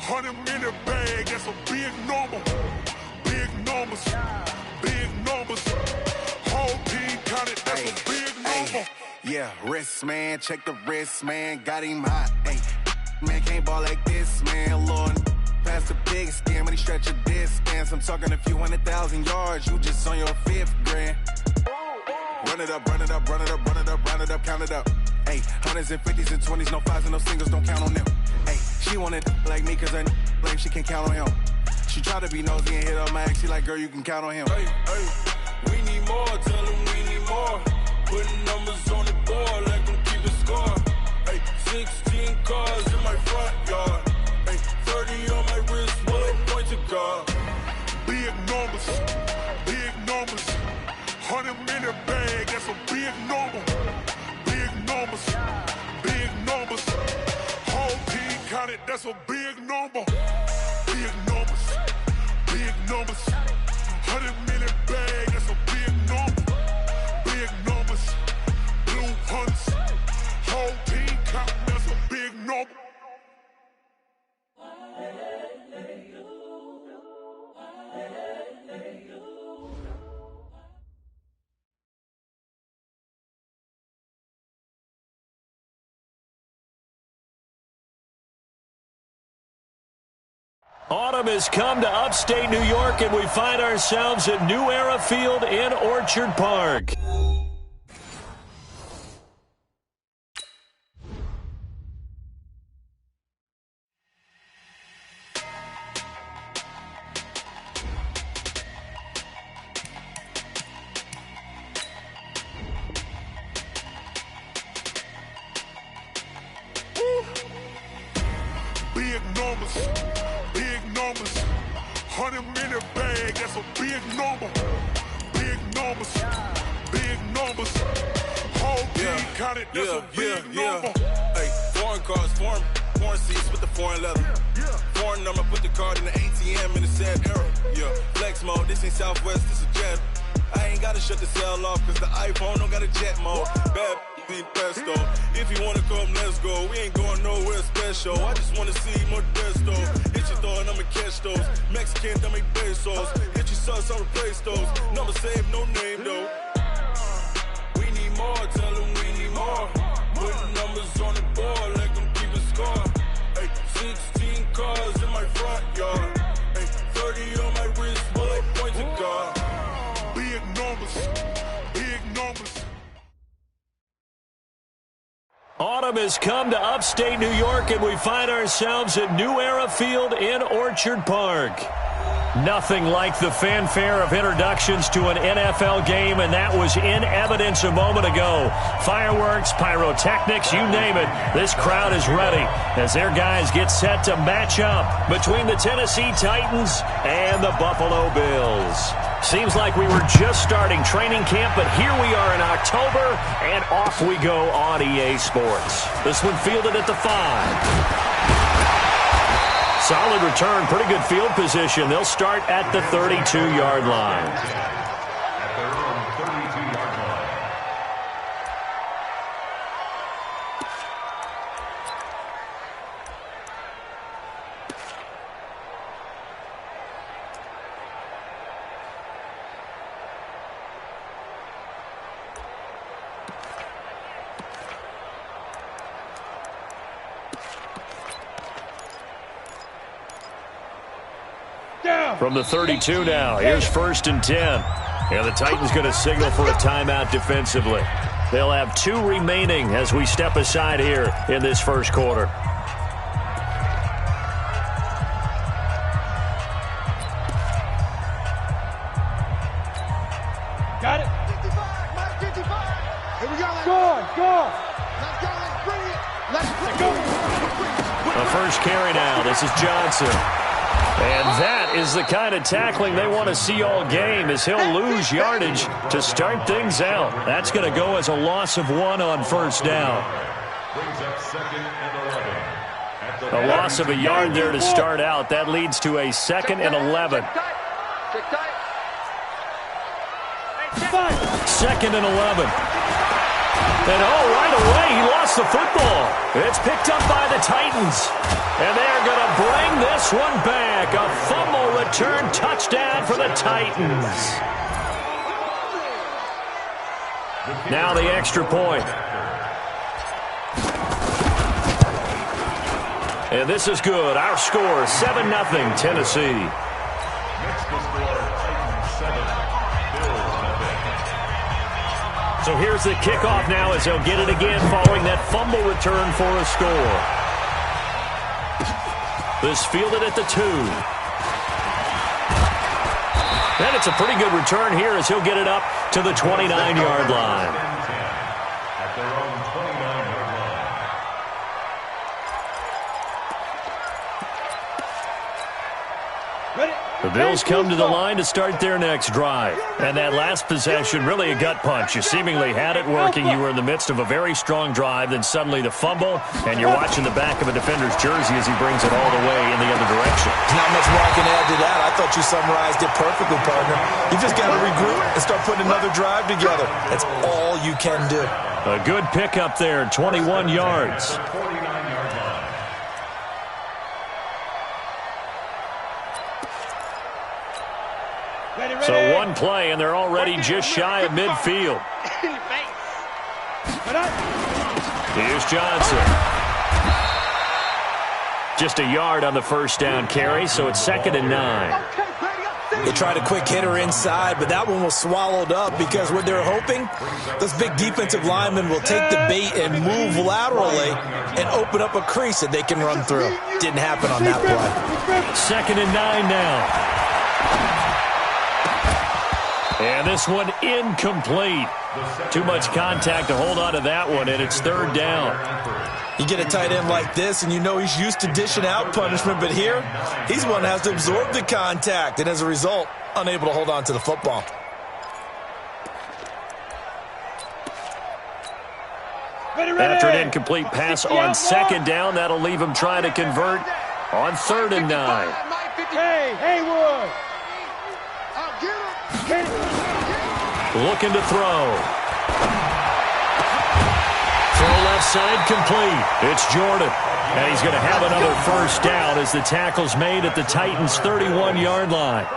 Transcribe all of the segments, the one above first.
100-minute bag, that's a big number. Big numbers, big numbers. Whole team counted, that's a big number. Yeah, wrist, man, check the wrist, man. Got him hot, ayy. Man, can't ball like this, man. Lord, past the big skin, when he stretch a distance. I'm talking a few 100,000 yards, you just on your 5th grand. Run it up, run it up, run it up, run it up, run it up, count it up. Ayy, hundreds and 50s and 20s, no 5s and no singles, don't count on them. Ayy, she wanted like me, cause her blame, she can't count on him. She tried to be nosy and hit up my ex, she like, girl, you can count on him. Hey, we need more, tell them we need more. Putting numbers on the board, like them keep a score. Hey, 16 cars in my front yard. Hey, 30 on my wrist, bullet point to God. Big numbers, big numbers. 100-minute bag, that's a big number. Big numbers, big numbers. Whole team counted, that's a big number. Big numbers, big numbers. 100-minute bag, that's a big number. Big numbers, blue hunts. Whole team counting, that's a big number. Autumn has come to upstate New York, and we find ourselves at New Era Field in Orchard Park. Big numbers, big numbers. 100-minute bag, that's a big number. Big numbers, big numbers. Whole team counted, that's a big number. Hey, foreign cars, foreign seats with the foreign leather. Foreign number, put the card in the ATM in the sad era. Yeah, flex mode, this ain't Southwest, this is Jet. I ain't gotta shut the cell off, cause the iPhone don't got a jet mode. Bad be pesto. If you wanna come, let's go. We ain't going nowhere special. I just wanna see more desto. Hit your thought, I'ma catch those. Mexican, dame pesos. Hit your sauce, I'll replace those. Number saved, no name though. We need more, tell them we need more. Putting numbers on the board, like them keep a score. Hey, 16 cars in my front yard. Hey, 30 on my wrist, bullet point to God. Big numbers, big numbers. Autumn has come to upstate New York, and we find ourselves at New Era Field in Orchard Park. Nothing like the fanfare of introductions to an NFL game, and that was in evidence a moment ago. Fireworks, pyrotechnics, you name it. This crowd is ready as their guys get set to match up between the Tennessee Titans and the Buffalo Bills. Seems like we were just starting training camp, but here we are in October, and off we go on EA Sports. This one fielded at the 5. Solid return, pretty good field position. They'll start at the 32-yard line. From the 32 now, here's 1st and 10. And the Titans going to signal for a timeout defensively. They'll have 2 remaining as we step aside here in this first quarter. Got it. 55, minus 55. Here we go. Score. Let's go. Let's bring it. Let's go. The first carry now. This is Johnson. And that is the kind of tackling they want to see all game, as he'll lose yardage to start things out. That's going to go as a loss of 1 on first down. A loss of a yard there to start out. That leads to a 2nd and 11. 2nd and 11. And right away, he lost the football. It's picked up by the Titans. And they're going to bring this this one back. A fumble return touchdown for the Titans. Now the extra point. And this is good. Our score, 7-0 Tennessee. So here's the kickoff now as they'll get it again following that fumble return for a score. This fielded at the 2. And it's a pretty good return here as he'll get it up to the 29-yard line. At their own 29-yard line. The Bills come to the line to start their next drive. And that last possession, really a gut punch. You seemingly had it working. You were in the midst of a very strong drive. Then suddenly the fumble, and you're watching the back of a defender's jersey as he brings it all the way in the other direction. Not much more I can add to that. I thought you summarized it perfectly, partner. You just got to regroup and start putting another drive together. That's all you can do. A good pickup there, 21 yards. So one play, and they're already just shy of midfield. Here's Johnson. Just a yard on the first down carry, so it's 2nd and 9. They tried a quick hitter inside, but that one was swallowed up because what they're hoping, those big defensive linemen will take the bait and move laterally and open up a crease that they can run through. Didn't happen on that play. 2nd and 9 now. And this one incomplete. Too much contact to hold on to that one, and it's 3rd down. You get a tight end like this, and you know he's used to dishing out punishment, but here, he's one that has to absorb the contact, and as a result, unable to hold on to the football. After an incomplete pass on 2nd down, that'll leave him trying to convert on 3rd and 9. Hey, Haywood! Looking to throw. Throw left side complete. It's Jordan. And he's going to have another first down as the tackle's made at the Titans' 31-yard line.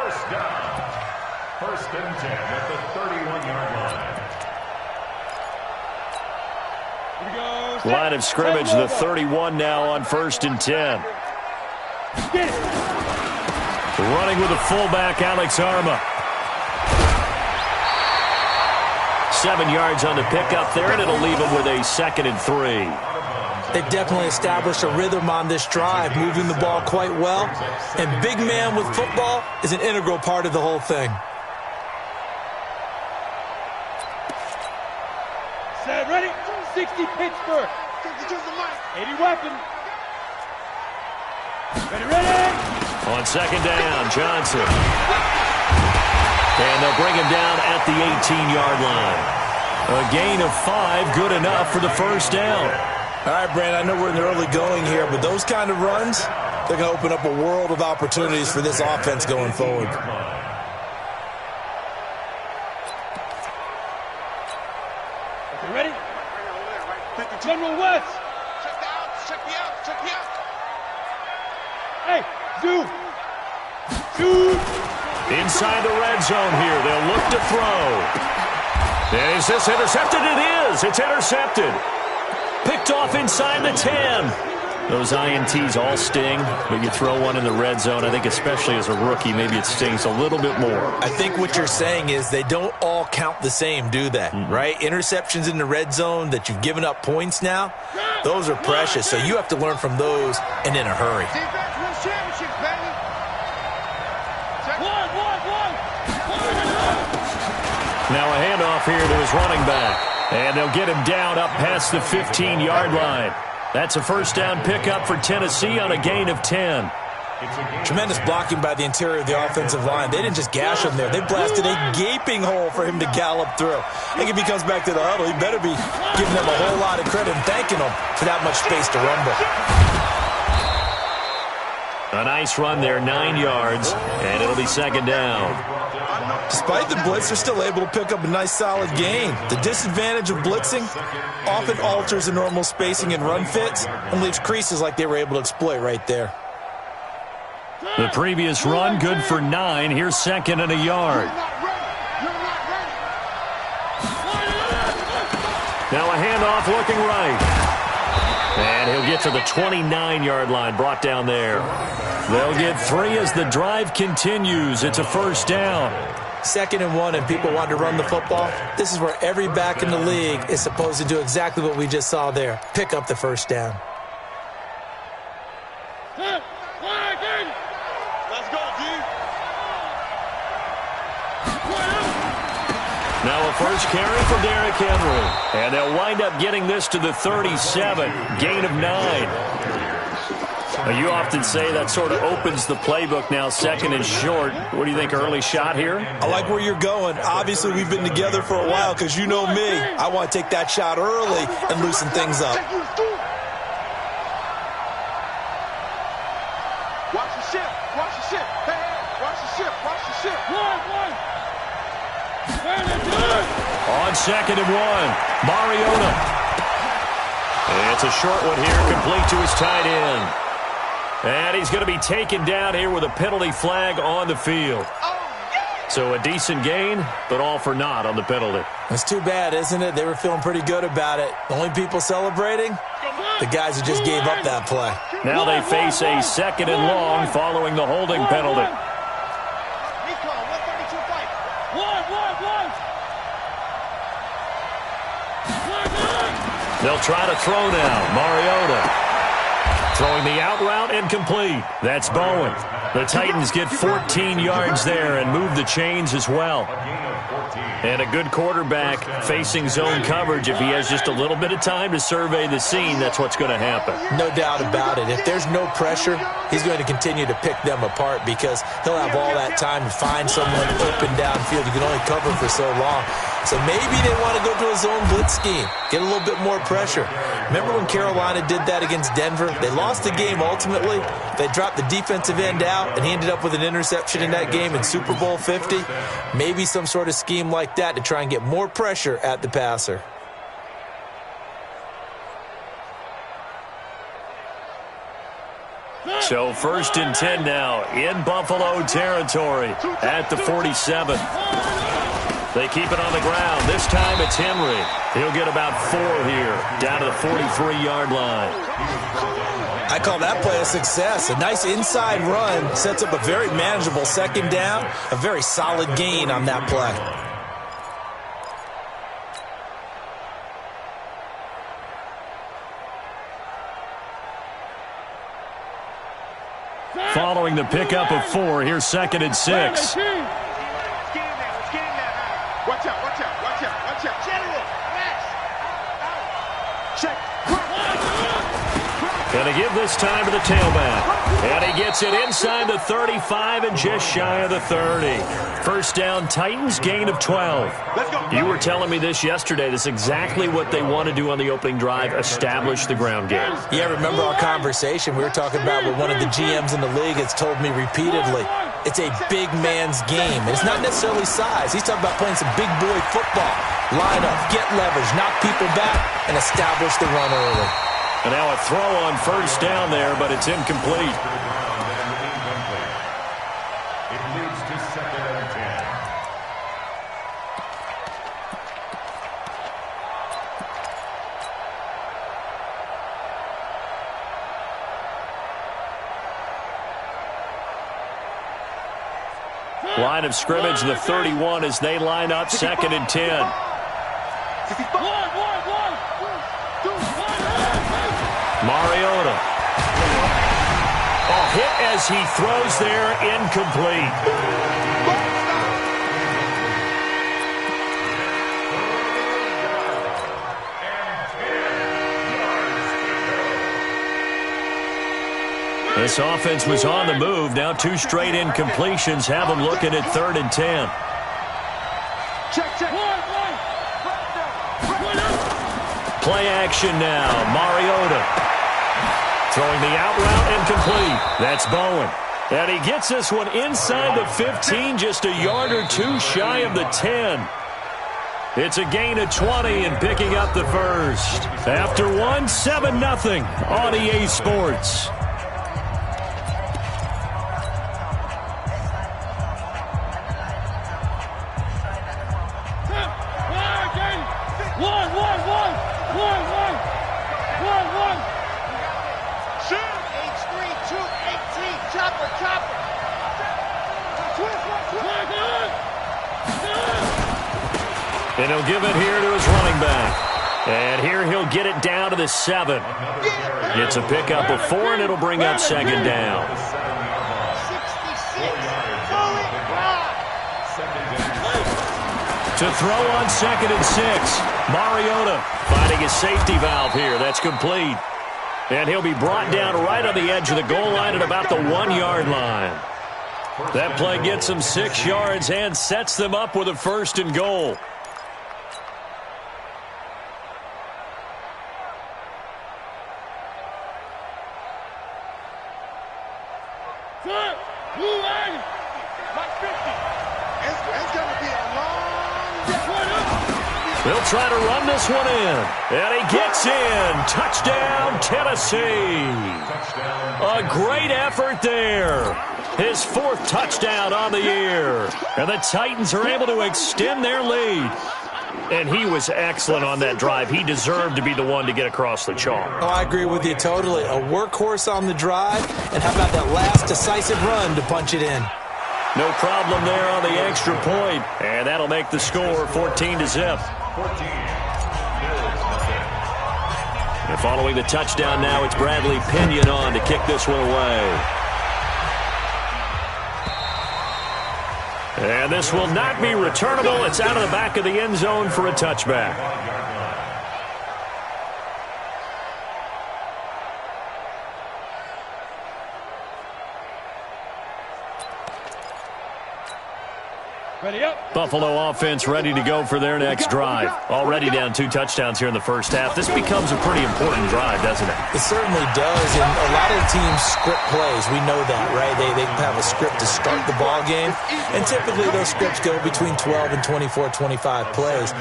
First and 10 at the 31-yard line. Line of scrimmage, the 31 now on 1st and 10. Running with the fullback, Alex Arma. 7 yards on the pickup there, and it'll leave him with a 2nd and 3. They've definitely established a rhythm on this drive, moving the ball quite well. And big man with football is an integral part of the whole thing. Set, ready? 60 Pittsburgh. 80 weapon. Ready? On 2nd down, Johnson. And they'll bring him down at the 18-yard line. A gain of 5, good enough for the first down. All right, Brandon, I know we're in the early going here, but those kind of runs, they're going to open up a world of opportunities for this offense going forward. You ready? General West. Check me out. Hey, Zoo. Inside the red zone here. They'll look to throw. Is this intercepted? It is. It's intercepted. Picked off inside the 10. Those INTs all sting, but you throw one in the red zone, I think especially as a rookie, maybe it stings a little bit more. I think what you're saying is they don't all count the same, do they? Right? Interceptions in the red zone that you've given up points now, those are precious. So you have to learn from those and in a hurry. Defense wins championships, baby. One. Now a handoff here to his running back. And they'll get him down up past the 15-yard line. That's a first down pickup for Tennessee on a gain of 10. Tremendous blocking by the interior of the offensive line. They didn't just gash him there. They blasted a gaping hole for him to gallop through. I think if he comes back to the huddle, he better be giving them a whole lot of credit and thanking them for that much space to rumble. A nice run there, 9 yards, and it'll be 2nd down. Despite the blitz, they're still able to pick up a nice solid gain. The disadvantage of blitzing often alters the normal spacing and run fits and leaves creases like they were able to exploit right there. The previous run, good for 9. Here's second and a yard. Now a handoff looking right. And he'll get to the 29-yard line, brought down there. They'll get 3 as the drive continues. It's a first down. 2nd and 1, and people want to run the football. This is where every back in the league is supposed to do exactly what we just saw there. Pick up the first down. Let's go, D. Now a first carry for Derrick Henry. And they'll wind up getting this to the 37. Gain of 9. Now, you often say that sort of opens the playbook now, 2nd and short. What do you think, early shot here? I like where you're going. Obviously, we've been together for a while because you know me. I want to take that shot early and loosen things up. Watch the ship. Watch the ship. Hey, watch the ship. Watch the ship. One. On 2nd and 1, Mariota. It's a short one here, complete to his tight end. And he's going to be taken down here with a penalty flag on the field. So a decent gain, but all for naught on the penalty. It's too bad, isn't it? They were feeling pretty good about it. The only people celebrating? The guys who just gave up that play. Now they face a 2nd and long following the holding penalty. They'll try to throw now. Mariota throwing the out route incomplete. That's Bowen. The Titans get 14 yards there and move the chains as well. And a good quarterback facing zone coverage. If he has just a little bit of time to survey the scene, that's what's going to happen. No doubt about it. If there's no pressure, he's going to continue to pick them apart because he'll have all that time to find someone open downfield. You can only cover for so long. So maybe they want to go to a zone blitz scheme, get a little bit more pressure. Remember when Carolina did that against Denver? They lost the game ultimately. They dropped the defensive end out, and he ended up with an interception in that game in Super Bowl 50. Maybe some sort of scheme like that to try and get more pressure at the passer. So 1st and 10 now in Buffalo territory at the 47. They keep it on the ground. This time it's Henry. He'll get about 4 here, down to the 43-yard line. I call that play a success. A nice inside run sets up a very manageable 2nd down. A very solid gain on that play. Following the pickup of 4, here's 2nd and 6. Watch out, watch out, watch out, watch out. General, max. Check. Gonna give this time to the tailback. And he gets it inside the 35 and just shy of the 30. First down, Titans, gain of 12. Let's go. You were telling me this yesterday. This is exactly what they want to do on the opening drive, establish the ground game. Yeah, remember our conversation? We were talking about what one of the GMs in the league has told me repeatedly. It's a big man's game. And it's not necessarily size. He's talking about playing some big boy football. Line up, get leverage, knock people back, and establish the run early. And now a throw on first down there, but it's incomplete. It leads to 2nd and 10. Line of scrimmage, the 31 as they line up, 2nd and 10. Mariota. A hit as he throws there, incomplete. This offense was on the move. Now 2 straight incompletions have them looking at 3rd and 10. Play action now. Mariota throwing the out route incomplete. That's Bowen. And he gets this one inside the 15, just a yard or 2 shy of the 10. It's a gain of 20 and picking up the first. After 1, 7-0 on EA Sports. And he'll give it here to his running back. And here he'll get it down to the 7. Gets a pickup of 4, and it'll bring up second down. To throw on 2nd and 6. Mariota finding his safety valve here. That's complete. And he'll be brought down right on the edge of the goal line at about the 1-yard line. That play gets them 6 yards and sets them up with a 1st and goal. They'll try to run this one in. And he gets in. Touchdown, Tennessee. A great effort there. His 4th touchdown on the year. And the Titans are able to extend their lead. And he was excellent on that drive. He deserved to be the one to get across the chalk. Oh, I agree with you totally. A workhorse on the drive. And how about that last decisive run to punch it in? No problem there on the extra point. And that'll make the score 14-0. And following the touchdown now, it's Bradley Pinion on to kick this one away. And this will not be returnable. It's out of the back of the end zone for a touchback. Ready up. Buffalo offense ready to go for their next drive. Already down 2 touchdowns here in the first half. This becomes a pretty important drive, doesn't it? It certainly does, and a lot of teams script plays. We know that, right? They have a script to start the ball game, and typically those scripts go between 12 and 24, 25 plays.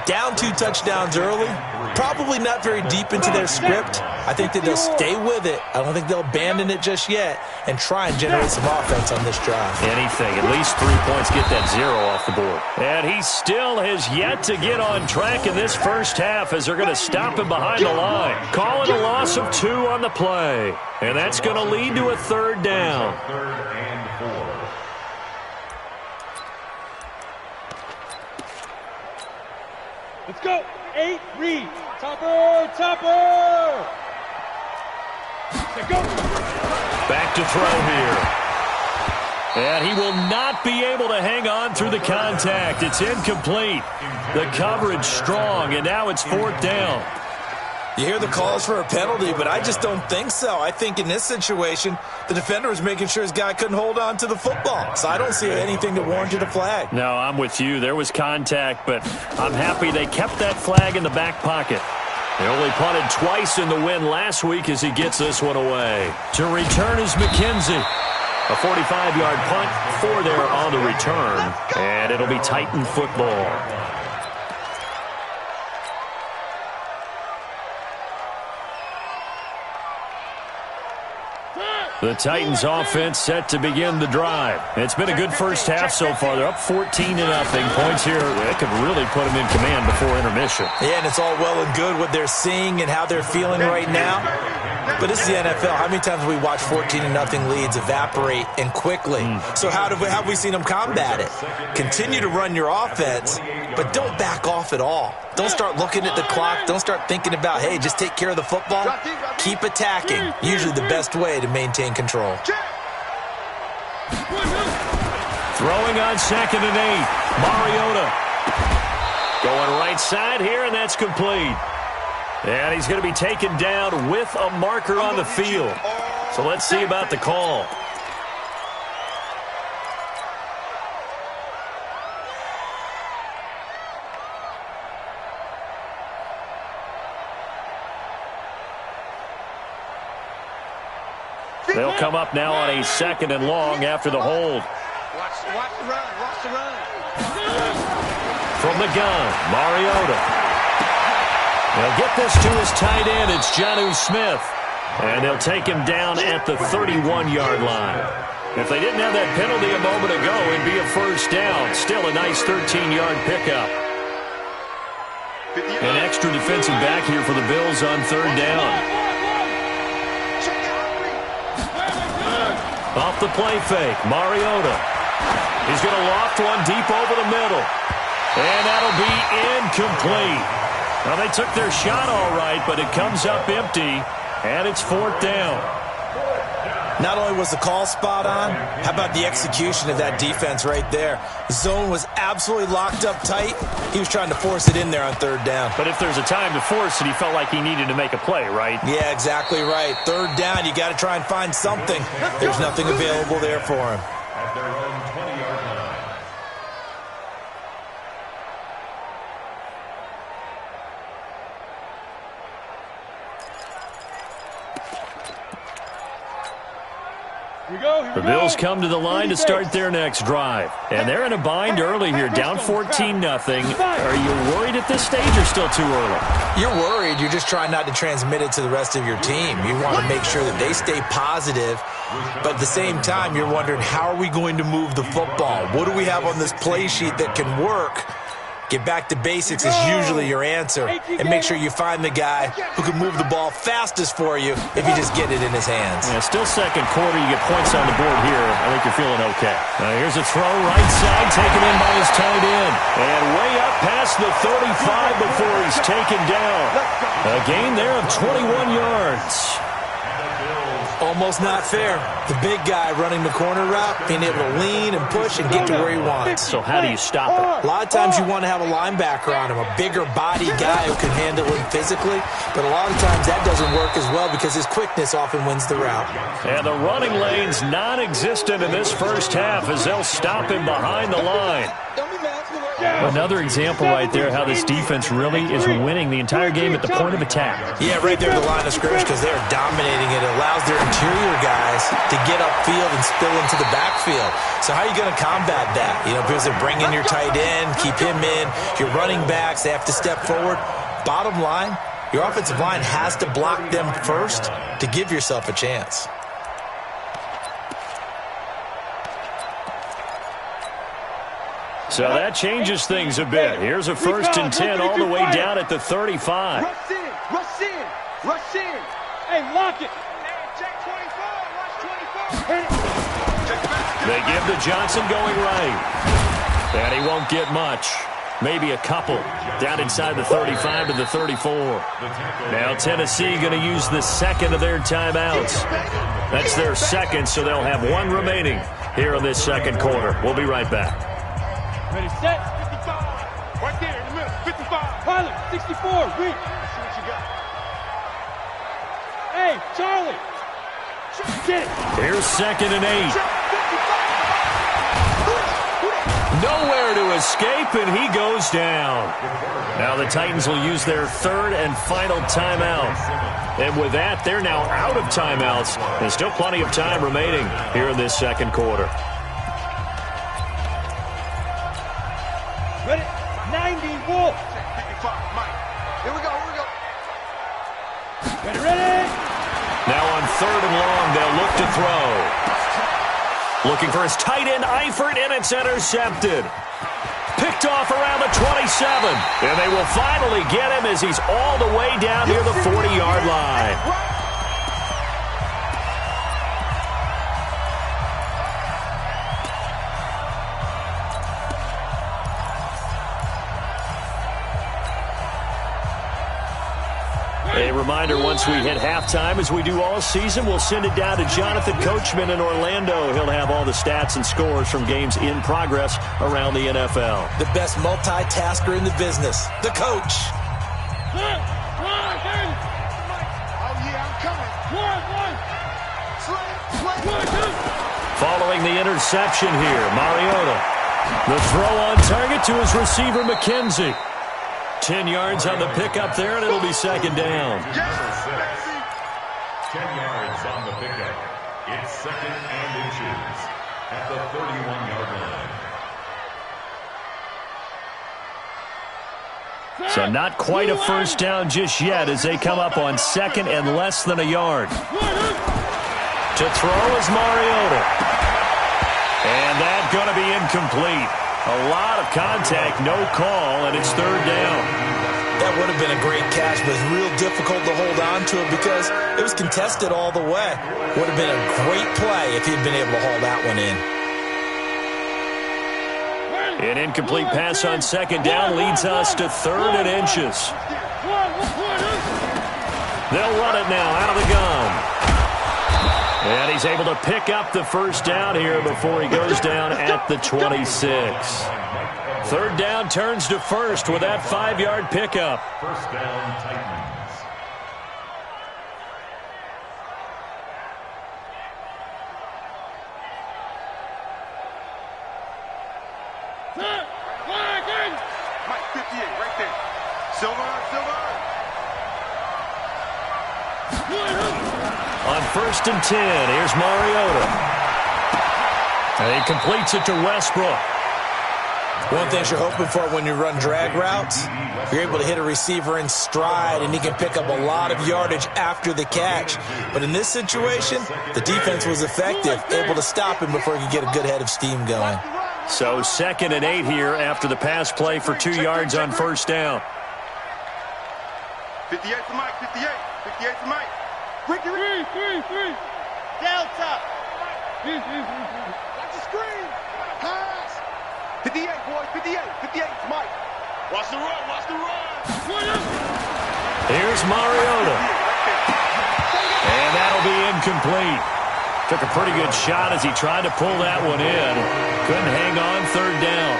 Down 2 touchdowns early, probably not very deep into their script. I think that they'll stay with it. I don't think they'll abandon it just yet and try and generate some offense on this drive. Anything. At least 3 points. Get that 0 off the board. And he still has yet to get on track in this first half as they're going to stop him behind the line. Calling a loss of 2 on the play. And that's going to lead to a 3rd down. 3rd and 4. Let's go. 8, read. Topper, topper. Go. Back to throw here. And he will not be able to hang on through the contact. It's incomplete. The coverage strong, and now it's 4th down. You hear the calls for a penalty, but I just don't think so. I think in this situation, the defender was making sure his guy couldn't hold on to the football. So I don't see anything that warranted a flag. No, I'm with you. There was contact, but I'm happy they kept that flag in the back pocket. They only punted twice in the win last week as he gets this one away. To return is McKenzie. A 45-yard punt, 4 there on the return, and it'll be Titan football. The Titans offense set to begin the drive. It's been a good first half so far. They're up 14-0. Points here, they could really put them in command before intermission. Yeah, and it's all well and good what they're seeing and how they're feeling right now. But this is the NFL. How many times have we watched 14-0 leads evaporate and quickly? So how have we seen them combat it? Continue to run your offense, but don't back off at all. Don't start looking at the clock. Don't start thinking about, hey, just take care of the football. Keep attacking. Usually the best way to maintain control. Throwing on 2nd and 8. Mariota. Going right side here, and that's complete. And he's going to be taken down with a marker on the field. So let's see about the call. They'll come up now on a 2nd and long after the hold. Watch the run. Watch the run. From the gun, Mariota. They'll get this to his tight end. It's Jonnu Smith. And they'll take him down at the 31-yard line. If they didn't have that penalty a moment ago, it'd be a 1st down. Still a nice 13-yard pickup. An extra defensive back here for the Bills on 3rd down. Off the play fake, Mariota. He's going to loft one deep over the middle. And that'll be incomplete. Now, they took their shot all right, but it comes up empty, and it's 4th down. Not only was the call spot on, how about the execution of that defense right there? Zone was absolutely locked up tight. He was trying to force it in there on 3rd down. But if there's a time to force it, he felt like he needed to make a play, right? Yeah, exactly right. 3rd down, you got to try and find something. There's nothing available there for him. At their own 20-yard line. The Bills come to the line to start their next drive. And they're in a bind early here, down 14-0. Are you worried at this stage or still too early? You're worried. You're just trying not to transmit it to the rest of your team. You want to make sure that they stay positive. But at the same time, you're wondering, how are we going to move the football? What do we have on this play sheet that can work? Get back to basics is usually your answer. And make sure you find the guy who can move the ball fastest for you if you just get it in his hands. Yeah, still second quarter. You get points on the board here. I think you're feeling okay. Here's a throw right side, taken in by his tight end. And way up past the 35 before he's taken down. A gain there of 21 yards. Almost not fair. The big guy running the corner route, being able to lean and push and get to where he wants. So how do you stop it? A lot of times you want to have a linebacker on him, a bigger body guy who can handle him physically, but a lot of times that doesn't work as well because his quickness often wins the route. And the running lane's non-existent in this first half as they'll stop him behind the line. Another example right there how this defense really is winning the entire game at the point of attack. Yeah, right there at the line of scrimmage because they're dominating it. It allows their interior guys to get upfield and spill into the backfield. So how are you going to combat that? You know, because they bring in your tight end, keep him in. Your running backs, they have to step forward. Bottom line, your offensive line has to block them first to give yourself a chance. So that changes things a bit. Here's a 1st and 10 all the way down at the 35. Rush in, rush in, rush in. Hey, lock it. Check 24, rush 24. They give to Johnson going right. And he won't get much. Maybe a couple. Down inside the 35 to the 34. Now Tennessee going to use the second of their timeouts. That's their second, so they'll have one remaining here in this second quarter. We'll be right back. Ready, set. 55. Right there in the middle. 55. Pilot, 64. Reach. See what you got. Hey, Charlie. Get it. Here's 2nd and 8. Nowhere to escape, and he goes down. Now the Titans will use their 3rd and final timeout. And with that, they're now out of timeouts. There's still plenty of time remaining here in this second quarter. Ready? 90, Wolf. 55, Mike. Here we go, here we go. Ready, ready. Now on 3rd and long, they'll look to throw. Looking for his tight end, Eifert, and it's intercepted. Picked off around the 27. And they will finally get him as he's all the way down near the 40-yard line. A reminder, once we hit halftime, as we do all season, we'll send it down to Jonathan Coachman in Orlando. He'll have all the stats and scores from games in progress around the NFL. The best multitasker in the business, the coach. Oh, yeah, I'm coming. Slay. Following the interception here, Mariota. The throw on target to his receiver, McKenzie. 10 yards on the pickup there, and it'll be 2nd down. 10 yards on the pickup. It's 2nd and inches at the 31-yard line. So not quite a first down just yet as they come up on 2nd and less than a yard. To throw is Mariota. And that's going to be incomplete. A lot of contact, no call, and it's 3rd down. That would have been a great catch, but it's real difficult to hold on to it because it was contested all the way. Would have been a great play if he'd been able to haul that one in. An incomplete pass on second down leads us to 3rd and inches. They'll run it now out of the gun. And he's able to pick up the first down here before he goes down at the 26. 3rd down turns to 1st with that 5-yard pickup. First down, Titans. Mike, 58, right there. Silver. On 1st and 10, here's Mariota. And he completes it to Westbrook. One thing you're hoping for when you run drag routes, you're able to hit a receiver in stride, and he can pick up a lot of yardage after the catch. But in this situation, the defense was effective, able to stop him before he could get a good head of steam going. So 2nd and 8 here after the pass play for 2 yards on 1st down. 58 to Mike, 58 to Mike. Ricky. Delta. Watch the screen. Pass. 58, boys, 58 to Mike. Watch the run. Here's Mariota. And that'll be incomplete. Took a pretty good shot as he tried to pull that one in. Couldn't hang on 3rd down.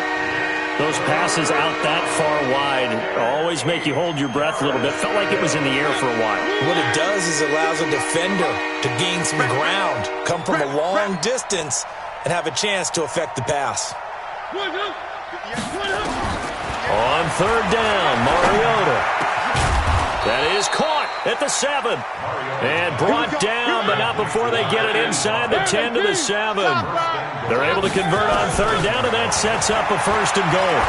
Those passes out that far wide always make you hold your breath a little bit. Felt like it was in the air for a while. What it does is it allows a defender to gain some ground, come from a long distance, and have a chance to affect the pass. On 3rd down, Mariota. That is caught at the 7. And brought down, but not before they get it inside the 10 to the 7. They're able to convert on 3rd down, and that sets up a 1st and goal.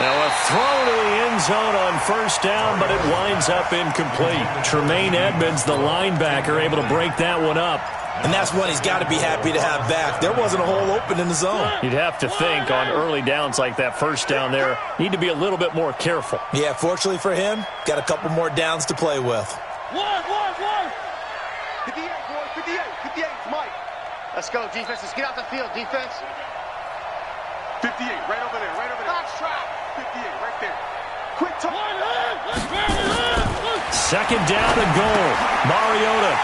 Now a throw to the end zone on 1st down, but it winds up incomplete. Tremaine Edmonds, the linebacker, able to break that one up. And that's one he's got to be happy to have back. There wasn't a hole open in the zone. You'd have to think on early downs like that 1st down there, need to be a little bit more careful. Yeah, fortunately for him, got a couple more downs to play with. 58, boys, 58 to Mike. Let's go, defense. Let's get out the field, defense. 58, right over there. Box trap. 58, right there. Quick touch. 2nd down and goal. Mariota.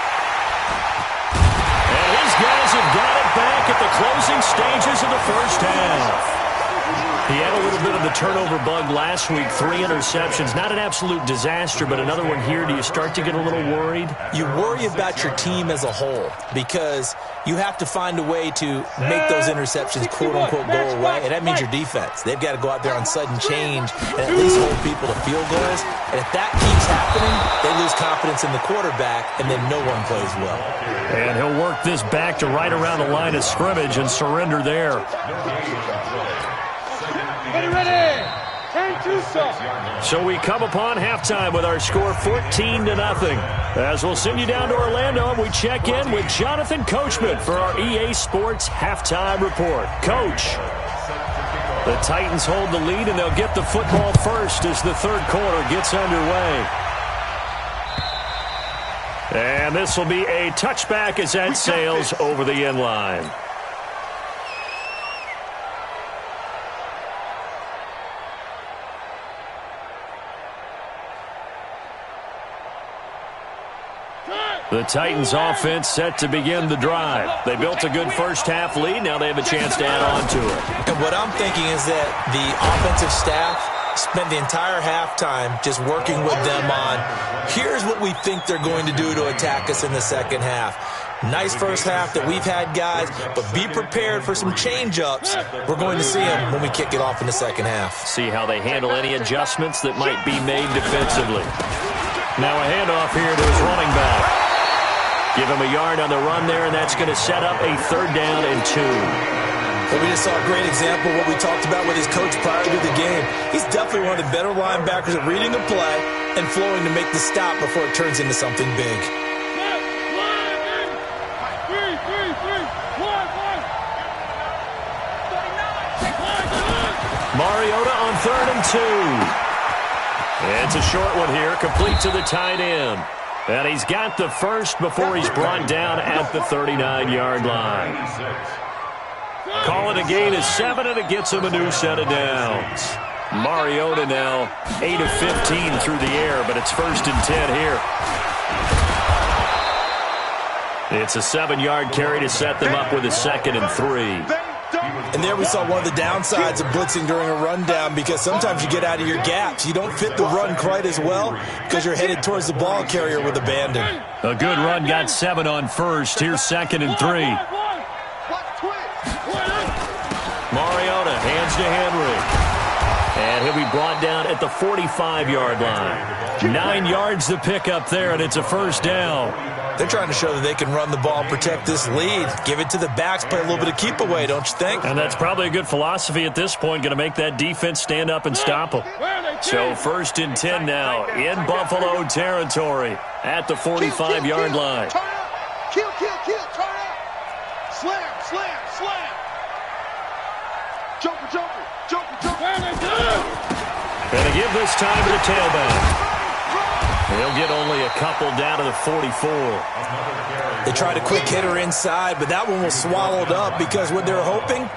And his guys have got it back at the closing stages of the 1st half. He had a little bit of the turnover bug last week, 3 interceptions. Not an absolute disaster, but another one here. Do you start to get a little worried? You worry about your team as a whole because you have to find a way to make those interceptions, quote-unquote, go away, and that means your defense. They've got to go out there on sudden change and at least hold people to field goals. And if that keeps happening, they lose confidence in the quarterback, and then no one plays well. And he'll work this back to right around the line of scrimmage and surrender there. Ready. 10-2, So we come upon halftime with our score 14-0. As we'll send you down to Orlando, and we check in with Jonathan Coachman for our EA Sports Halftime Report. Coach, the Titans hold the lead, and they'll get the football first as the 3rd quarter gets underway. And this will be a touchback as that sails over the end line. The Titans offense set to begin the drive. They built a good 1st half lead. Now they have a chance to add on to it. And what I'm thinking is that the offensive staff spent the entire halftime just working with them on, here's what we think they're going to do to attack us in the 2nd half. Nice 1st half that we've had, guys, but be prepared for some change-ups. We're going to see them when we kick it off in the 2nd half. See how they handle any adjustments that might be made defensively. Now a handoff here to his running back. Give him a yard on the run there, and that's going to set up a 3rd down and 2. Well, we just saw a great example of what we talked about with his coach prior to the game. He's definitely one of the better linebackers at reading the play and flowing to make the stop before it turns into something big. Mariota on 3rd and 2. It's a short one here, complete to the tight end. And he's got the first before he's brought down at the 39-yard line. Call it a gain of 7, and it gets him a new set of downs. Mariota now 8 of 15 through the air, but it's 1st and 10 here. It's a 7-yard carry to set them up with a 2nd and 3. And there we saw one of the downsides of blitzing during a rundown, because sometimes you get out of your gaps. You don't fit the run quite as well because you're headed towards the ball carrier with abandon. A good run got 7 on 1st. Here's 2nd and 3. Mariota hands to Henry. And he'll be brought down at the 45-yard line. 9 yards to pick up there, and it's a 1st down. They're trying to show that they can run the ball and protect this lead. Give it to the backs, play a little bit of keep away, don't you think? And that's probably a good philosophy at this point, going to make that defense stand up and stop them. So 1st and 10 now in Buffalo territory at the 45-yard line. Kill, turn up. Slam. Joker. Going to give this time to the tailback. He'll get only a couple down to the 44. They tried a quick hitter inside, but that one was swallowed up because what they're hoping,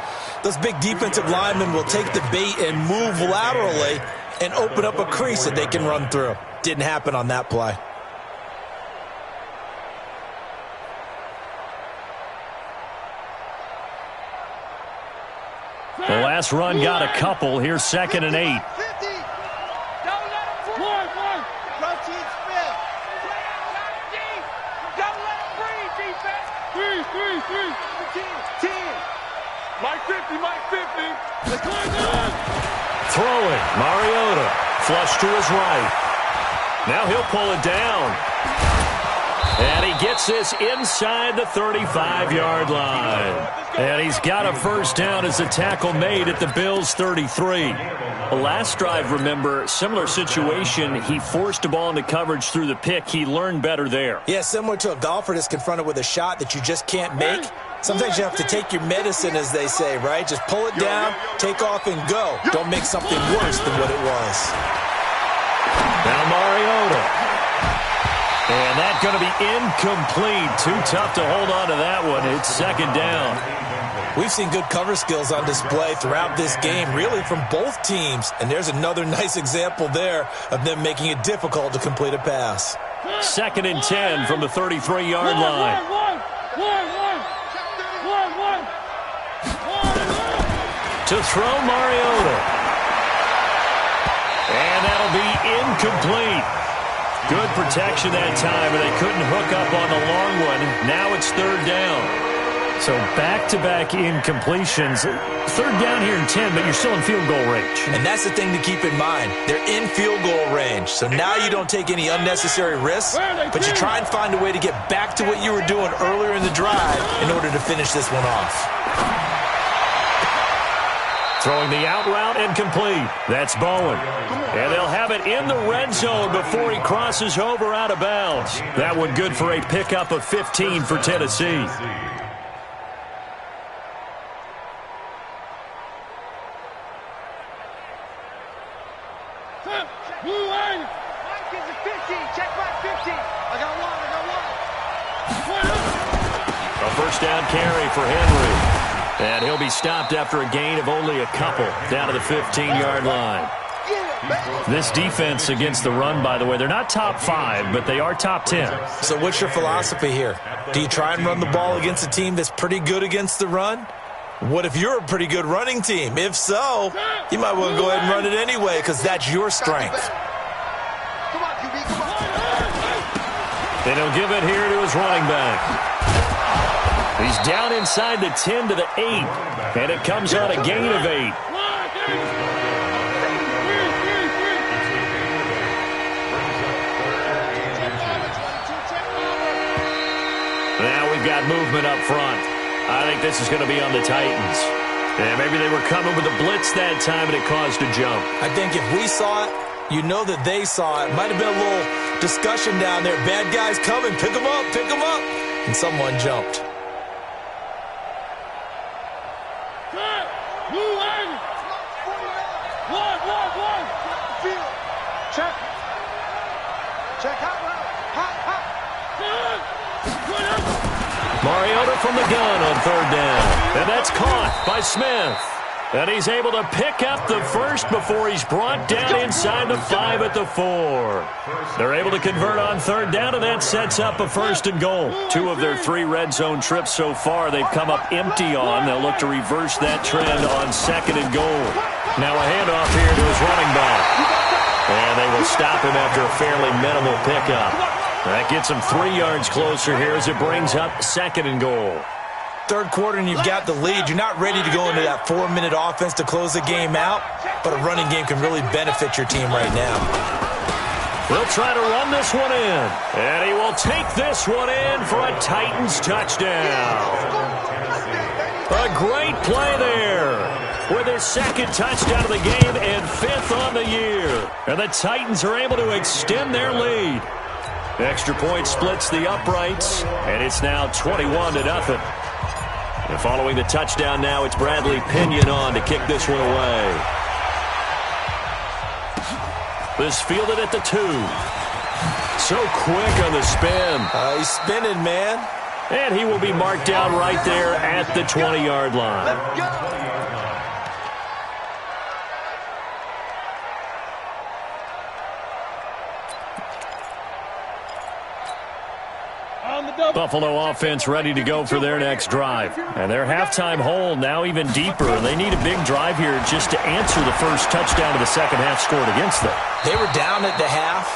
those big defensive linemen will take the bait and move laterally and open up a crease that they can run through. Didn't happen on that play. The last run got a couple. Here's 2nd and 8. Mike 50. Throwing. Mariota. Flush to his right. Now he'll pull it down. And he gets this inside the 35-yard line. And he's got a 1st down as a tackle made at the Bills' 33. The last drive, remember, similar situation. He forced the ball into coverage through the pick. He learned better there. Yeah, similar to a golfer that's confronted with a shot that you just can't make. Sometimes you have to take your medicine, as they say, right? Just pull it down, take off, and go. Don't make something worse than what it was. Now Mariota. And that's going to be incomplete. Too tough to hold on to that one. It's 2nd down. We've seen good cover skills on display throughout this game, really from both teams. And there's another nice example there of them making it difficult to complete a pass. 2nd and 10 from the 33-yard line. To throw Mariota. And that'll be incomplete. Good protection that time, but they couldn't hook up on the long one. Now it's 3rd down. So back-to-back incompletions. 3rd down here in 10, but you're still in field goal range. And that's the thing to keep in mind. They're in field goal range. So now you don't take any unnecessary risks, but you try and find a way to get back to what you were doing earlier in the drive in order to finish this one off. Throwing the out route and complete. That's Bowen. And they'll have it in the red zone before he crosses over out of bounds. That one good for a pickup of 15 for Tennessee. A 1st down carry for Henry. And he'll be stopped after a gain of only a couple down to the 15-yard line. This defense against the run, by the way, they're not top 5, but they are top 10. So what's your philosophy here? Do you try and run the ball against a team that's pretty good against the run? What if you're a pretty good running team? If so, you might want to go ahead and run it anyway because that's your strength. And he'll give it here to his running back. He's down inside the 10 to the 8, and it comes on a gain of 8. Now we've got movement up front. I think this is going to be on the Titans. And maybe they were coming with a blitz that time, and it caused a jump. I think if we saw it, you know that they saw it. Might have been a little discussion down there. Bad guys coming. Pick them up. And someone jumped. Check. Check hot route. Hot. Mariota from the gun on third down. And that's caught by Smith. And he's able to pick up the first before he's brought down inside the 5 at the 4. They're able to convert on third down, and that sets up a 1st and goal. 2 of their 3 red zone trips so far they've come up empty on. They'll look to reverse that trend on 2nd and goal. Now a handoff here to his running back. And they will stop him after a fairly minimal pickup. That gets him 3 yards closer here as it brings up 2nd and goal. Third quarter and you've got the lead. You're not ready to go into that 4-minute offense to close the game out, but a running game can really benefit your team right now. They'll try to run this one in, and he will take this one in for a Titans touchdown. A great play there with his 2nd touchdown of the game and 5th on the year. And the Titans are able to extend their lead. The extra point splits the uprights, and it's now 21-0. And following the touchdown now, it's Bradley Pinion on to kick this one away. This fielded at the 2. So quick on the spin. He's spinning, man. And he will be marked down right there at the 20-yard line. Let's go. Buffalo offense ready to go for their next drive. And their halftime hole now even deeper. They need a big drive here just to answer the first touchdown of the second half scored against them. They were down at the half.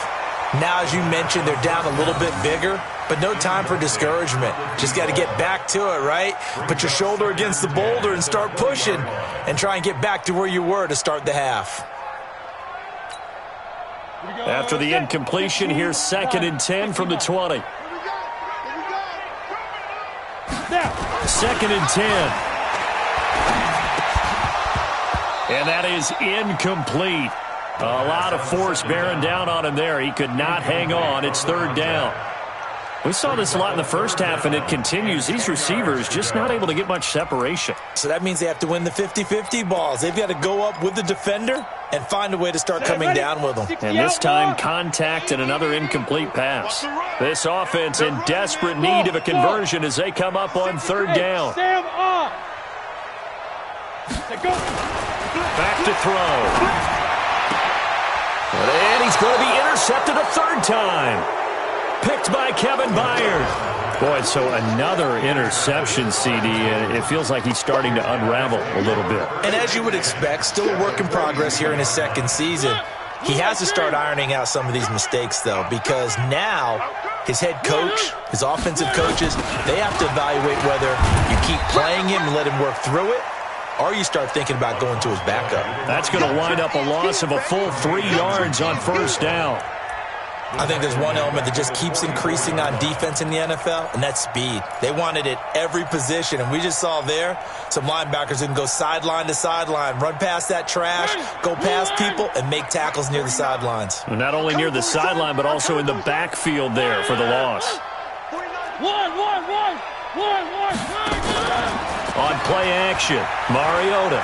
Now, as you mentioned, they're down a little bit bigger, but no time for discouragement. Just got to get back to it, right? Put your shoulder against the boulder and start pushing and try and get back to where you were to start the half. After the incompletion, here's 2nd and 10 from the 20. 2nd and 10. And that is incomplete. A lot of force bearing down on him there. He could not hang on. It's 3rd down. We saw this a lot in the first half, and it continues. These receivers just not able to get much separation. So that means they have to win the 50-50 balls. They've got to go up with the defender and find a way to start coming down with them. And this time, contact and another incomplete pass. This offense in desperate need of a conversion as they come up on 3rd down. Back to throw. And he's going to be intercepted a 3rd time. Picked by Kevin Byard. Boy, so another interception, CD, and it feels like he's starting to unravel a little bit. And as you would expect, still a work in progress here in his 2nd season. He has to start ironing out some of these mistakes, though, because now his head coach, his offensive coaches, they have to evaluate whether you keep playing him and let him work through it, or you start thinking about going to his backup. That's going to wind up a loss of a full 3 yards on 1st down. I think there's one element that just keeps increasing on defense in the NFL, and that's speed. They want it at every position, and we just saw there some linebackers who can go sideline to sideline, run past that trash, go past people, and make tackles near the sidelines. And not only near the sideline, but also in the backfield there for the loss. On play action, Mariota.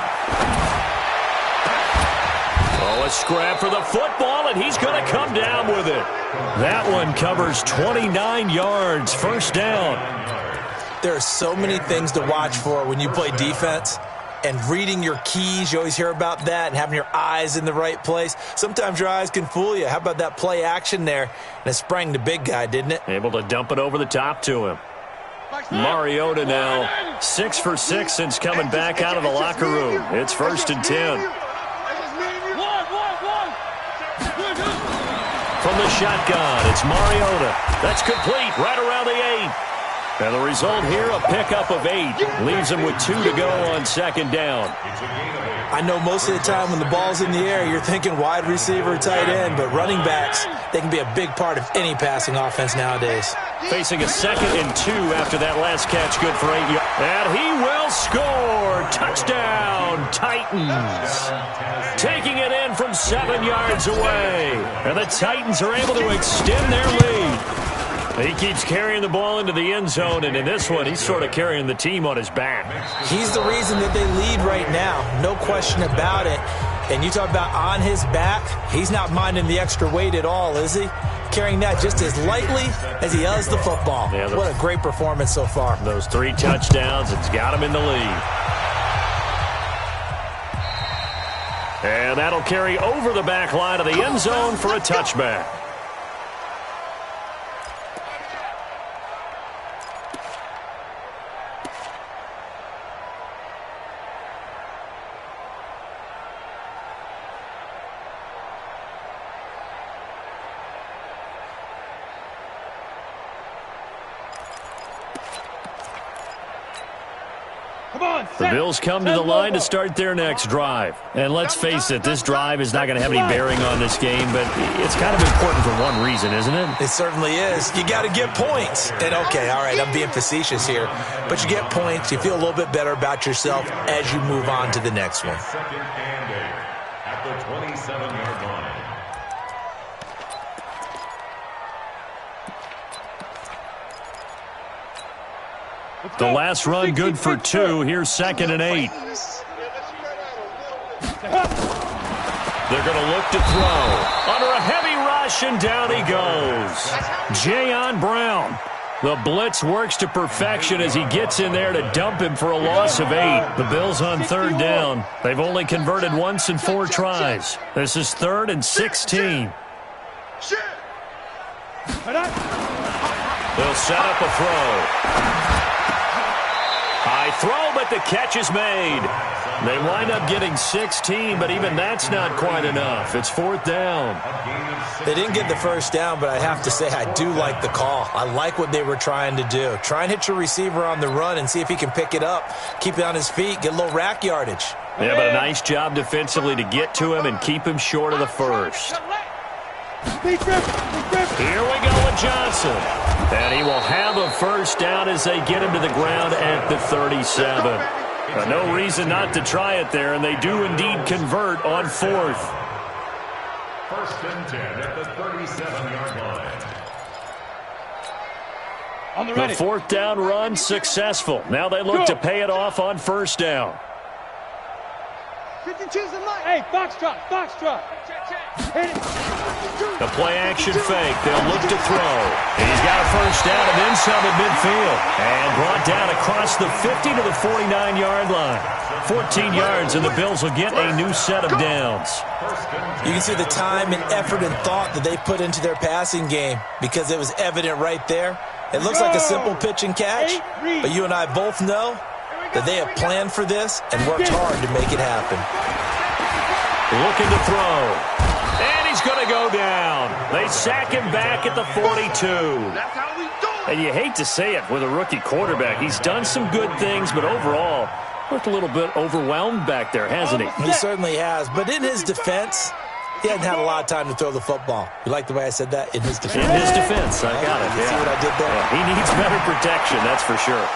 Oh, a scrap for the football, and he's going to come down with it. That one covers 29 yards, 1st down. There are so many things to watch for when you play defense. And reading your keys, you always hear about that, and having your eyes in the right place. Sometimes your eyes can fool you. How about that play action there? And it sprang the big guy, didn't it? Able to dump it over the top to him. Mariota now 6 for 6 since coming back out of the locker room. It's 1st and 10. From the shotgun, it's Mariota. That's complete right around the 8. And the result here, a pickup of 8. Leaves him with 2 to go on 2nd down. I know most of the time when the ball's in the air, you're thinking wide receiver, tight end, but running backs, they can be a big part of any passing offense nowadays. Facing a 2nd and 2 after that last catch, good for 8 yards. And he will score. Touchdown, Titans. Taking it in from 7 yards away. And the Titans are able to extend their lead. He keeps carrying the ball into the end zone, and in this one, he's sort of carrying the team on his back. He's the reason that they lead right now, no question about it. And you talk about on his back, he's not minding the extra weight at all, is he? Carrying that just as lightly as he does the football. Yeah, what a great performance so far. Those 3 touchdowns, it's got him in the lead. And that'll carry over the back line of the end zone for a touchback. The Bills come to the line to start their next drive. And let's face it, this drive is not going to have any bearing on this game, but it's kind of important for one reason, isn't it? It certainly is. You got to get points. And okay, all right, I'm being facetious here, but you get points, you feel a little bit better about yourself as you move on to the next one. Second and 8 at the 27-yard line. The last run good for 2. Here's 2nd and 8. They're going to look to throw. Under a heavy rush, and down he goes. Jayon Brown. The blitz works to perfection as he gets in there to dump him for a loss of 8. The Bills on 3rd down. They've only converted once in 4 tries. This is 3rd and 16. They'll set up a throw. High throw, but the catch is made. They wind up getting 16, but even that's not quite enough. It's 4th down. They didn't get the first down, but I have to say I do like the call. I like what they were trying to do. Try and hit your receiver on the run and see if he can pick it up, keep it on his feet, get a little rack yardage. Yeah, but a nice job defensively to get to him and keep him short of the first. Here we go with Johnson. And he will have a first down as they get him to the ground at the 37. No reason not to try it there, and they do indeed convert on 4th. 1st and 10 at the 37-yard line. The 4th down run successful. Now they look to pay it off on 1st down. Hey, box drop. The play-action fake. They'll look to throw. And he's got a first down and then some at midfield. And brought down across the 50 to the 49-yard line. 14 yards, and the Bills will get a new set of downs. You can see the time and effort and thought that they put into their passing game because it was evident right there. It looks like a simple pitch and catch, but you and I both know that they have planned for this and worked hard to make it happen. Looking to throw. And he's going to go down. They sack him back at the 42. And you hate to say it with a rookie quarterback. He's done some good things, but overall, looked a little bit overwhelmed back there, hasn't he? He certainly has. But in his defense, he hasn't had a lot of time to throw the football. You like the way I said that? In his defense. In his defense. I got it. You see what I did there? Yeah, he needs better protection, that's for sure.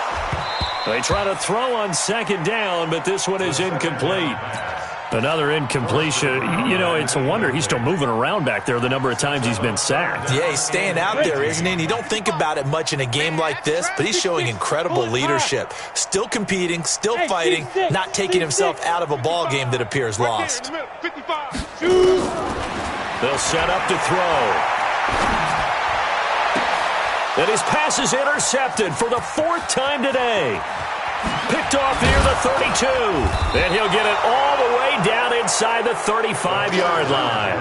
They try to throw on 2nd down, but this one is incomplete. Another incompletion. You know, it's a wonder he's still moving around back there the number of times he's been sacked. Yeah, he's staying out there, isn't he? And you don't think about it much in a game like this, but he's showing incredible leadership. Still competing, still fighting, not taking himself out of a ball game that appears lost. They'll set up to throw. And his pass is intercepted for the 4th time today. Picked off near the 32. And he'll get it all the way down inside the 35-yard line.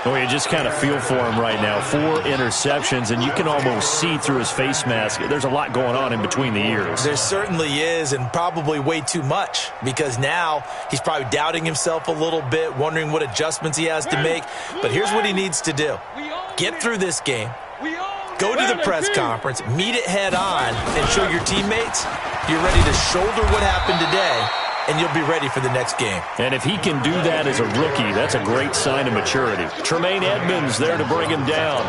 Oh, you just kind of feel for him right now. 4 interceptions, and you can almost see through his face mask. There's a lot going on in between the ears. There certainly is, and probably way too much, because now he's probably doubting himself a little bit, wondering what adjustments he has to make. But here's what he needs to do. Get through this game. Go to the press conference, meet it head on, and show your teammates you're ready to shoulder what happened today, and you'll be ready for the next game. And if he can do that as a rookie, that's a great sign of maturity. Tremaine Edmonds there to bring him down.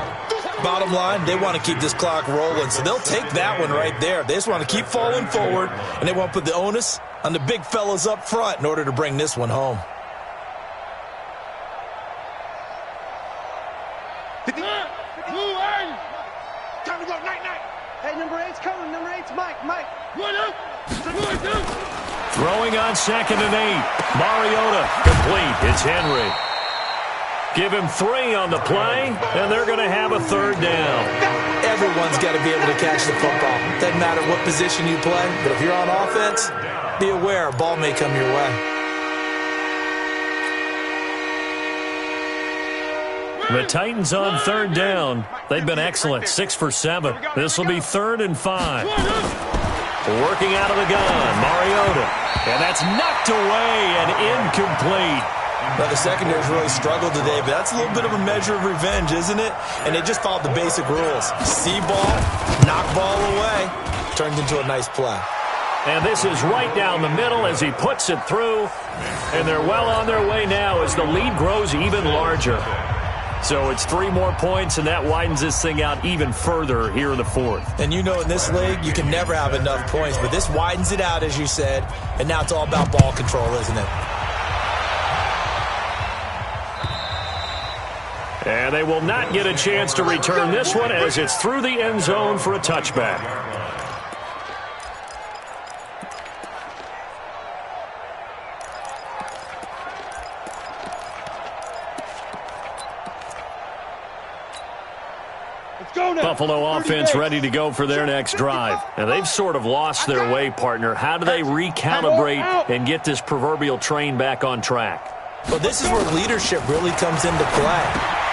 Bottom line, they want to keep this clock rolling, so they'll take that one right there. They just want to keep falling forward, and they want to put the onus on the big fellas up front in order to bring this one home. Time to go, night. Hey, number 8's coming. Number 8's Mike. What up? Throwing on 2nd and 8. Mariota complete. It's Henry. Give him 3 on the play, and they're going to have a 3rd down. Everyone's got to be able to catch the football. Doesn't matter what position you play, but if you're on offense, be aware a ball may come your way. The Titans on 3rd down. They've been excellent, 6 for 7. This will be 3rd and 5. Working out of the gun, Mariota. And that's knocked away and incomplete. Well, the secondary's really struggled today, but that's a little bit of a measure of revenge, isn't it? And they just followed the basic rules. See ball, knock ball away, turned into a nice play. And this is right down the middle as he puts it through. And they're well on their way now as the lead grows even larger. So it's 3 more points, and that widens this thing out even further here in the 4th. And you know in this league, you can never have enough points, but this widens it out, as you said, and now it's all about ball control, isn't it? And they will not get a chance to return this one as it's through the end zone for a touchback. Buffalo offense ready to go for their next drive. And they've sort of lost their way, partner. How do they recalibrate and get this proverbial train back on track? Well, this is where leadership really comes into play.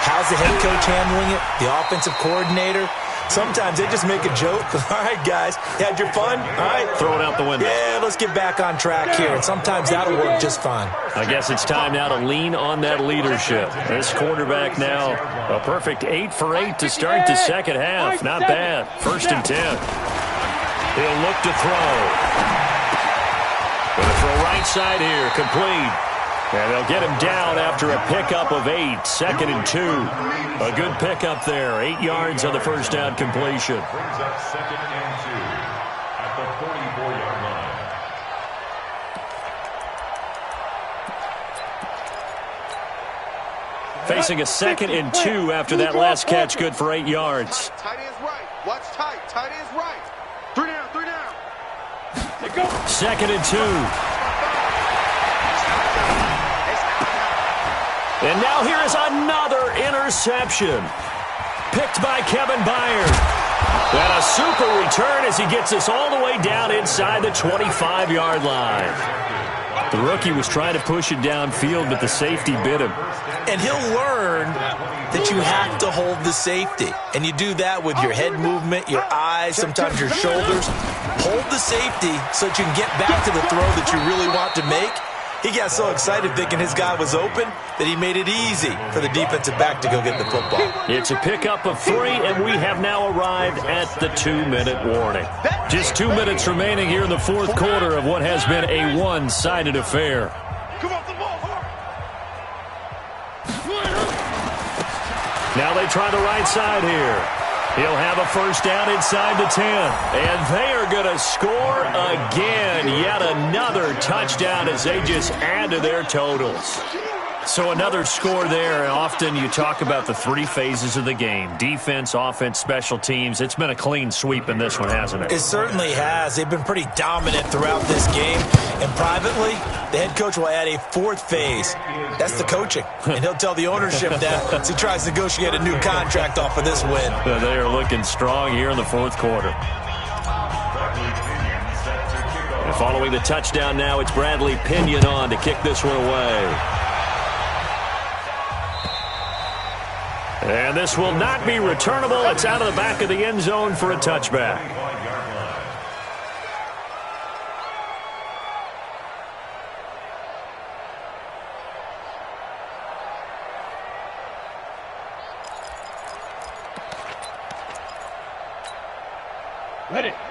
How's the head coach handling it? The offensive coordinator? Sometimes they just make a joke. All right, guys, you had your fun? All right. Throw it out the window. Yeah, let's get back on track here. And sometimes that'll work just fine. I guess it's time now to lean on that leadership. This quarterback now, a perfect 8 for 8 to start the second half. Not bad. 1st and 10. He'll look to throw. Going to throw right side here, complete. And they'll get him down after a pickup of 8, 2nd and 2. A good pickup there, 8 yards on the first down completion. Brings up 2nd and 2 at the 44-yard line. Facing a 2nd and 2 after that last catch, good for 8 yards. Tight end's right. Watch tight. Tight end's right. 3 down, 3 down. 2nd and 2. And now here is another interception. Picked by Kevin Byard. And a super return as he gets us all the way down inside the 25-yard line. The rookie was trying to push it downfield, but the safety bit him. And he'll learn that you have to hold the safety. And you do that with your head movement, your eyes, sometimes your shoulders. Hold the safety so that you can get back to the throw that you really want to make. He got so excited thinking his guy was open that he made it easy for the defensive back to go get the football. It's a pickup of 3, and we have now arrived at the 2-minute warning. Just 2 minutes remaining here in the 4th quarter of what has been a one-sided affair. Now they try the right side here. He'll have a first down inside the 10. And they are going to score again. Yet another touchdown as they just add to their totals. So another score there. And often you talk about the 3 phases of the game. Defense, offense, special teams. It's been a clean sweep in this one, hasn't it? It certainly has. They've been pretty dominant throughout this game. And privately, the head coach will add a 4th phase. That's the coaching. And he'll tell the ownership that as he tries to negotiate a new contract off of this win. They are looking strong here in the 4th quarter. And following the touchdown now, it's Bradley Pinion on to kick this one away. And this will not be returnable. It's out of the back of the end zone for a touchback.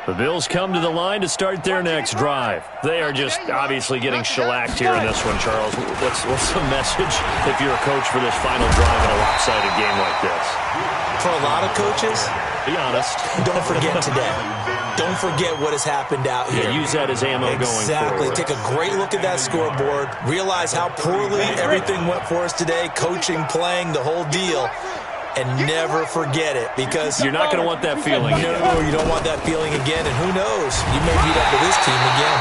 The Bills come to the line to start their next drive. They are just obviously getting shellacked here in this one, Charles. What's the message if you're a coach for this final drive in a lopsided game like this? For a lot of coaches, be honest. Don't forget today. Don't forget what has happened out here. Yeah, use that as ammo going forward. Exactly. Take a great look at that scoreboard. Realize how poorly everything went for us today. Coaching, playing, the whole deal. And never forget it, because you're not going to want that feeling again. No, you don't want that feeling again. And who knows? You may meet up with this team again.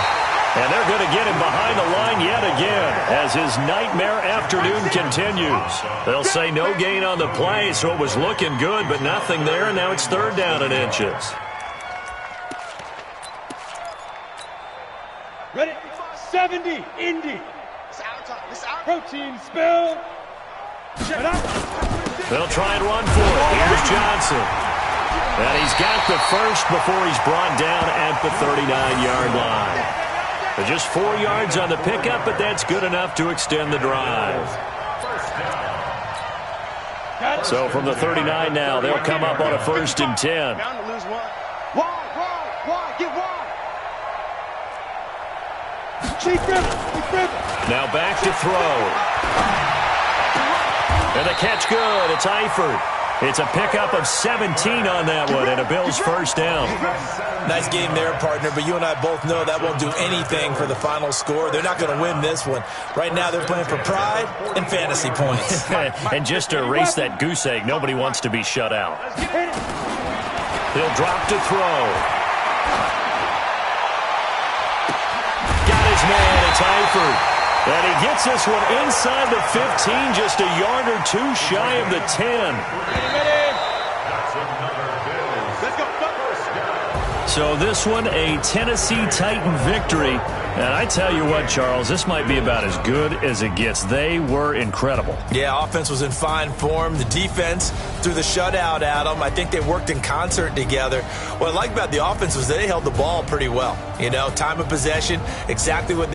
And they're going to to get him behind the line yet again as his nightmare afternoon continues. They'll say no gain on the play, so it was looking good, but nothing there, and now it's 3rd down and inches. Ready? 70, Indy. Protein spill. They'll try and run for it. Here's Johnson. And he's got the first before he's brought down at the 39-yard line. Just 4 yards on the pickup, but that's good enough to extend the drive. So from the 39 now, they'll come up on a 1st and 10. Now back to throw. And the catch good. It's Eifert. It's a pickup of 17 on that one and a Bills 1st down. Nice game there, partner, but you and I both know that won't do anything for the final score. They're not going to win this one. Right now they're playing for pride and fantasy points. And just to erase that goose egg, nobody wants to be shut out. He'll drop to throw. Got his man. It's Eifert. And he gets this one inside the 15, just a yard or 2 shy of the 10. So this one, a Tennessee Titan victory. And I tell you what, Charles, this might be about as good as it gets. They were incredible. Yeah, offense was in fine form. The defense threw the shutout at them. I think they worked in concert together. What I like about the offense was they held the ball pretty well. You know, time of possession, exactly what